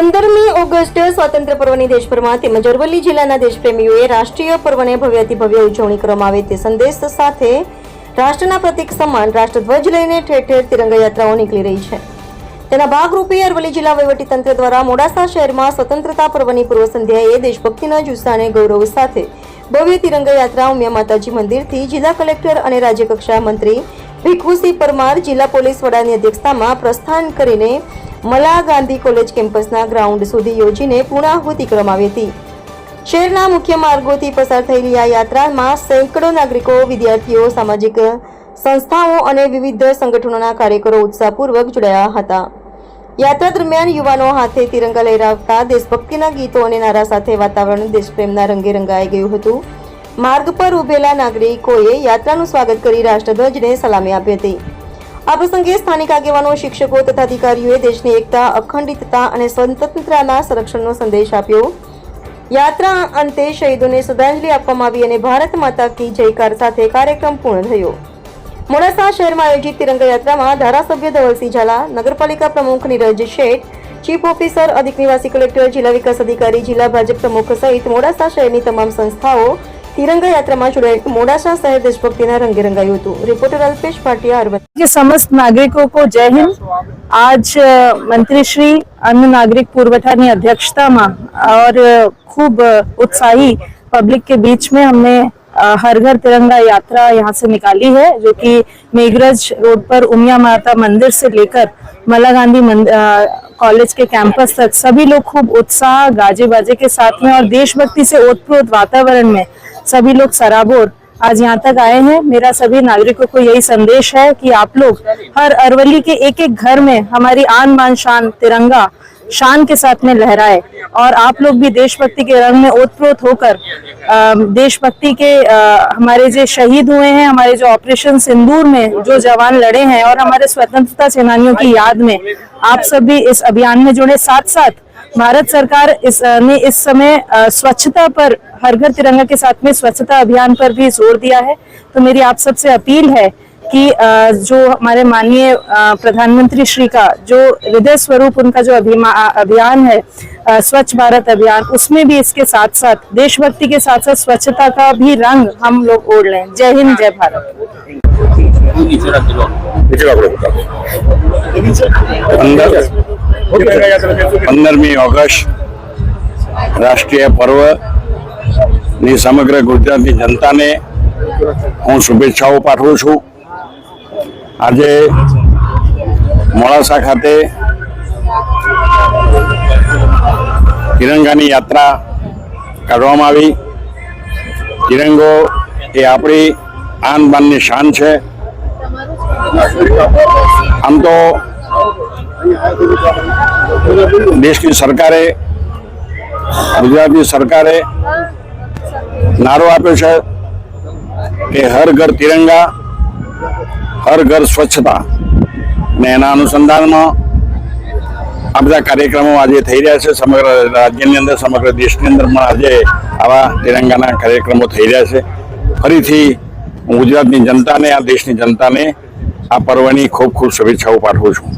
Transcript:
15મી August સ્વાતંત્ર્ય પર્વની દેશભરમાં તેમજ અરવલ્લી જિલ્લાના દેશપ્રેમીઓએ રાષ્ટ્રીય પર્વને ભવ્યાતિભવ્ય ઉજવણી કરવામાં આવે તે સંદેશ સાથે રાષ્ટ્રના પ્રતીક સમાન રાષ્ટ્રધ્વજ લઈને ઠેર ઠેર તિરંગા યાત્રાઓ નીકળી રહી છે। તેના ભાગરૂપે અરવલ્લી જિલ્લા વહીવટીતંત્ર દ્વારા મોડાસા શહેરમાં સ્વતંત્રતા પર્વની પૂર્વ સંધ્યાએ દેશભક્તિના જુસ્સા અને ગૌરવ સાથે ભવ્ય તિરંગા યાત્રા ઉમિયા માતાજી મંદિરથી જિલ્લા કલેક્ટર અને રાજ્યકક્ષા મંત્રી ભીખુસિંહ પરમાર જિલ્લા પોલીસ વડાની અધ્યક્ષતામાં પ્રસ્થાન કરીને મલા ગાંધી કોલેજ કેમ્પસના ગ્રાઉન્ડ સુધી યોજીને પૂર્ણાહુતિ કરવામાં આવી હતી। શહેરના મુખ્ય માર્ગોથી પસાર થયેલી આ યાત્રામાં સેંકડો નાગરિકો, વિદ્યાર્થીઓ, સામાજિક સંસ્થાઓ અને વિવિધ સંગઠનોના કાર્યકરો ઉત્સાહપૂર્વક જોડાયા હતા। યાત્રા દરમિયાન યુવાનો હાથે તિરંગા લહેરાવતા દેશભક્તિના ગીતો અને નારા સાથે વાતાવરણ દેશપ્રેમના રંગે રંગાઈ ગયું હતું। માર્ગ પર ઉભેલા નાગરિકોએ યાત્રાનું સ્વાગત કરી રાષ્ટ્રધ્વજને સલામી આપી હતી। આ પ્રસંગે સ્થાનિક આગેવાનો, શિક્ષકો તથા અધિકારીઓએ દેશની એકતા, અખંડિતતા અને સ્વતંત્રતાના સંરક્ષણનો સંદેશ આપ્યો। યાત્રા અંતે શહીદોને શ્રદ્ધાંજલિ આપવામાં આવી અને ભારત માતા કી જયકાર સાથે કાર્યક્રમ પૂર્ણ થયો। મોડાસા શહેરમાં આયોજિત તિરંગા યાત્રામાં ધારાસભ્ય ધવલસિંહ ઝાલા, નગરપાલિકા પ્રમુખ નીરજ શેઠ, ચીફ ઓફિસર, અધિક નિવાસી કલેક્ટર, જિલ્લા વિકાસ અધિકારી, જિલ્લા ભાજપ પ્રમુખ સહિત મોડાસા શહેરની તમામ સંસ્થાઓ तिरंगा यात्रा में जुड़े मोडासा शहर देशभक्ति रंगे रंगायु हतुं। रिपोर्टर अल्पेश भाटिया, अरवल्ली। समस्त नागरिकों को जय हिंद। आज मंत्री श्री अन्न नागरिक पुरवठा की अध्यक्षता में और खूब उत्साही पब्लिक के बीच में हमने हर घर तिरंगा यात्रा यहाँ से निकाली है, जो कि मेघरज रोड पर उमिया माता मंदिर से लेकर मला गांधी कॉलेज के कैंपस तक सभी लोग खूब उत्साह, गाजे बाजे के साथ में और देशभक्ति से ओतप्रोत वातावरण में सभी लोग सराबोर आज यहाँ तक आए हैं। मेरा सभी नागरिकों को यही संदेश है कि आप लोग हर अरवल्ली के एक एक घर में हमारी आन बान शान तिरंगा शान के साथ में लहराए और आप लोग भी देशभक्ति के रंग में ओतप्रोत होकर देशभक्ति के हमारे जो शहीद हुए हैं, हमारे जो ऑपरेशन सिंदूर में जो जवान लड़े हैं और हमारे स्वतंत्रता सेनानियों की याद में आप सब भी इस अभियान में जुड़े। साथ साथ भारत सरकार ने इस समय स्वच्छता पर, हर घर तिरंगा के साथ में स्वच्छता अभियान पर भी जोर दिया है। तो मेरी आप सबसे अपील है कि जो हमारे माननीय प्रधानमंत्री श्री का जो हृदय स्वरूप उनका जो अभियान है स्वच्छ भारत अभियान, उसमें भी इसके साथ साथ देशभक्ति के साथ साथ स्वच्छता का भी रंग हम लोग ओढ़ लें। जय हिंद, जय भारत। 15મી ઓગસ્ટ રાષ્ટ્રીય પર્વ ની સમગ્ર ગુજરાતની જનતાને હું શુભેચ્છાઓ પાઠવું છું। આજે મોડાસા ખાતે તિરંગાની યાત્રા કાઢવામાં આવી। તિરંગો એ આપણી આન બાનની શાન છે। આમ તો દેશની સરકારે, ગુજરાતની સરકારે નારો આપ્યો છે કે હર ઘર તિરંગા, હર ઘર સ્વચ્છતા, ને એના અનુસંધાનમાં આ બધા કાર્યક્રમો આજે થઈ રહ્યા છે। સમગ્ર રાજ્યની અંદર, સમગ્ર દેશની અંદર પણ આજે આવા તિરંગાના કાર્યક્રમો થઈ રહ્યા છે। ફરીથી હું ગુજરાતની જનતાને, આ દેશની જનતાને આ પર્વની ખૂબ ખૂબ શુભેચ્છાઓ પાઠવું છું।